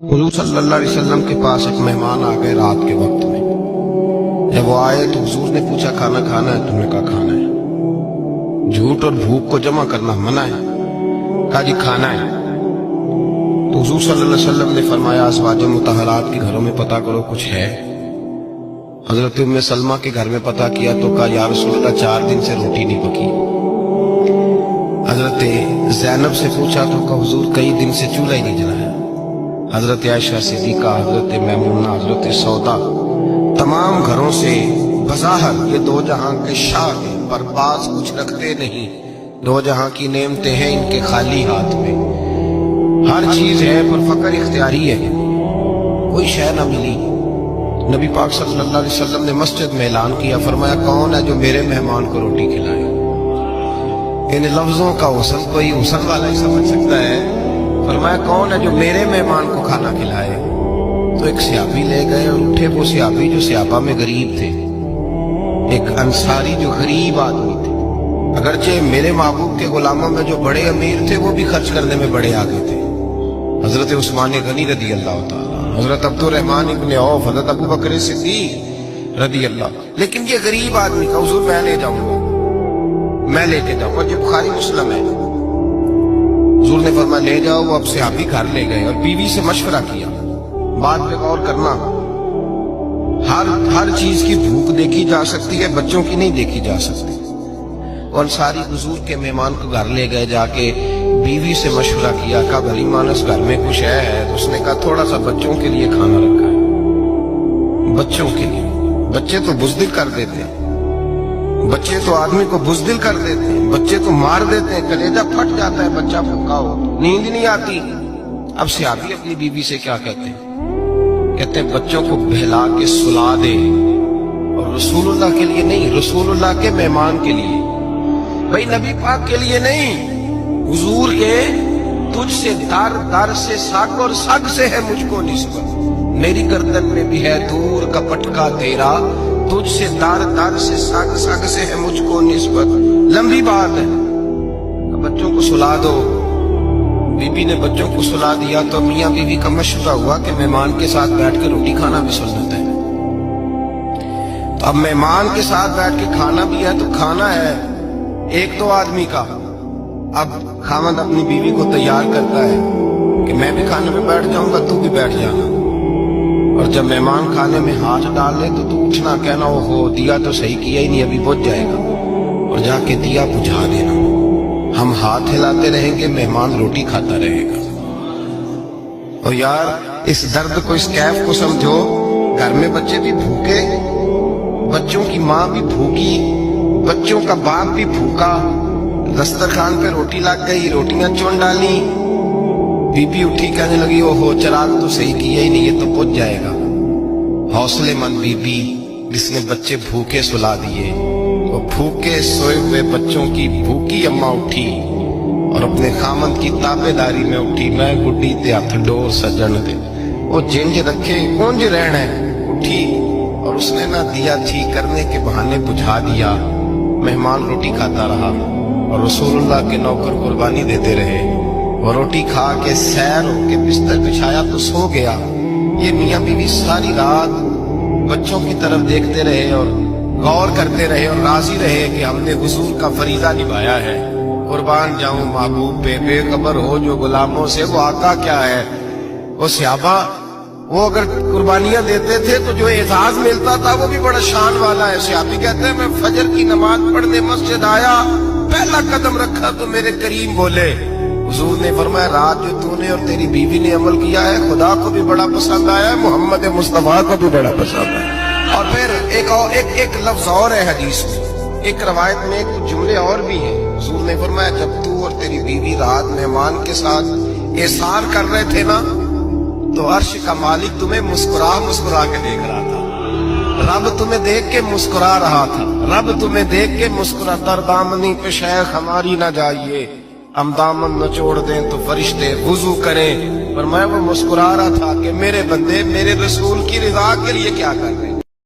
हुजूर सल्लल्लाहु अलैहि वसल्लम के पास एक मेहमान आ गए रात के वक्त में। जब वो आए तो हुजूर ने पूछा खाना खाना है? तुमने कहा खाना है। झूठ और भूख को जमा करना मना है। कहा जी खाना है। तो हुजूर सल्लल्लाहु अलैहि वसल्लम ने फरमाया अज़वाज मुतहरात के घरों में पता करो कुछ है। हजरत उम्मे सलमा के घर में पता किया तो कहा या रसूलल्लाह 4 दिन से रोटी नहीं पकी। हजरत ज़ैनब से पूछा तो कहा हुजूर कई दिन से चूल्हा ही नहीं जलाया। हजरत आयशा सिद्दीका, हजरत मैमूना, हजरत सौदा, तमाम घरों से बज़ाहिर ये दो जहां के शाह हैं, पर पास कुछ रखते नहीं। दो जहां की नेमतें हैं इनके खाली हाथ में। हर चीज है पर फकर इख्तियारी है, कोई शय न मिली। नबी पाक सल्लल्लाहु अलैहि वसल्लम ने मस्जिद में ऐलान किया, फरमाया कौन है जो मेरे मेहमान को रोटी खिलाए। इन लफ्जों का हुस्न कोई हुस्न वाला ही समझ सकता है। फरमाया कौन है जो मेरे मेहमान को खाना खिलाए। तो एक सियाबी ले गए और उठे। वो सियाबी जो सियाबा में गरीब थे, एक अंसारी जो गरीब आदमी थे। अगरचे मेरे महबूब के गुलामों में जो बड़े अमीर थे वो भी खर्च करने में बड़े आगे थे। हजरत उस्मान गनी रदी अल्लाह ताला, हजरत अब्दुर्रहमान इब्न औफ, हजरत अबू बकर सिद्दीक रदी अल्लाह। लेकिन ये गरीब आदमी का हुजूर मैं ले जाऊंगा, मैं लेके जाऊंगा। ये बुखारी मुस्लिम है। हुजूर ने फरमाया ले जाओ। वो अब सहाबी घर ले गए और बीवी से मशवरा किया। बात पे गौर करना, हर चीज की भूख देखी जा सकती है, बच्चों की नहीं देखी जा सकती। और सारी हुजूर के मेहमान को घर ले गए, जाके बीवी से मशवरा किया। कहा भली मानस घर में कुछ है? तो उसने कहा थोड़ा सा बच्चों के लिए खाना रखा है। बच्चों के लिए? बच्चे तो बुज़दिल कर देते हैं, बच्चे तो आदमी को बुज़दिल कर देते हैं, बच्चे तो मार देते हैं, कलेजा फट जाता है बच्चा भूखा हो, नींद नहीं आती। अब सियाबी अपनी बीवी से क्या कहते हैं? कहते हैं बच्चों को बहला के सुला दे। और रसूलुल्लाह के लिए नहीं, रसूलुल्लाह के मेहमान के लिए, भाई नबी पाक के लिए नहीं, हुजूर के तुझसे दर दर से सग और सग से है मुझको निस्बत। मेरी गर्दन में भी है दूर का पटका तेरा, तुझसे दर दर से सग सग से है मुझको निस्बत। लंबी बात है। बच्चों को सुला दो। बीबी ने बच्चों को सुला दिया तो मियाँ बीवी का मशवरा हुआ कि मेहमान के साथ बैठ के रोटी खाना भी सुन्नत है। तो अब मेहमान के साथ बैठ के खाना भी है तो खाना है एक दो आदमी का। अब खामद अपनी बीवी को तैयार करता है कि मैं भी खाने में बैठ जाऊंगा, तू भी बैठ जाना। और जब मेहमान खाने में हाथ डाल ले तो तू उठना, कहना ओहो दिया तो सही किया ही नहीं, अभी बुझ जाएगा। और जाके दिया बुझा देना। हम हाथ हिलाते रहेंगे, मेहमान रोटी खाता रहेगा। और यार इस दर्द को, इस कैफ को समझो। घर में बच्चे भी भूखे, बच्चों की माँ भी भूखी, बच्चों का बाप भी भूखा। दस्तरखान पे रोटी लग गई, रोटियां चुन डाली। बीबी उठी कहने लगी ओहो चिराग तो सही किया ही नहीं, ये तो बुझ जाएगा। हौसलेमंद बीबी जिसने बच्चे भूखे सुला दिए। वो भूखे सोए हुए बच्चों की भूखी अम्मा उठी और अपने खामद की ताबेदारी में उठी। मैं गुड्डी ते हथ डोर सजन दे, वो जिंज रखे कुंज रहना है। उठी और उसने ना दिया ठीक करने के बहाने बुझा दिया। मेहमान रोटी खाता रहा और रसूलुल्लाह के नौकर कुर्बानी देते रहे। वो रोटी खा के सैर होके बिस्तर बिछाया तो सो गया। ये मियाँ बीवी सारी रात बच्चों की तरफ देखते रहे और गौर करते रहे और राजी रहे कि हमने हुजूर का फरीजा निभाया है। कुर्बान जाऊं महबूब पे, बेखबर हो जो गुलामों से, वो आका क्या है। वो सहाबा वो अगर कुर्बानियां देते थे तो जो एजाज मिलता था वो भी बड़ा शान वाला है। सहाबी कहते हैं मैं फजर की नमाज पढ़ने मस्जिद आया, पहला कदम रखा तो मेरे करीम बोले। हुजूर ने फरमाया रात जो तूने और तेरी बीवी ने अमल किया है खुदा को भी बड़ा पसंद आया है, मोहम्मद मुस्तफा को भी बड़ा पसंद आया। और फिर एक लफ्ज और है हदीस में, एक रवायत में कुछ जुमले और भी हैं। हुजूर ने फरमाया जब तू और तेरी बीवी रात मेहमान के साथ एहसान कर रहे थे ना, तो अर्श का मालिक तुम्हें मुस्कुरा मुस्कुरा के देख रहा था। रब तुम्हें देख के मुस्कुरा रहा था। रब तुम्हें देख के मुस्कुरा। दरदामनी पे शेख हमारी ना जाइए, हम दामन न छोड़ दें तो फरिश्ते वुजू करें। पर मैं वो मुस्कुरा रहा था कि मेरे बंदे मेरे रसूल की रिजा के लिए क्या कर रहे हैं।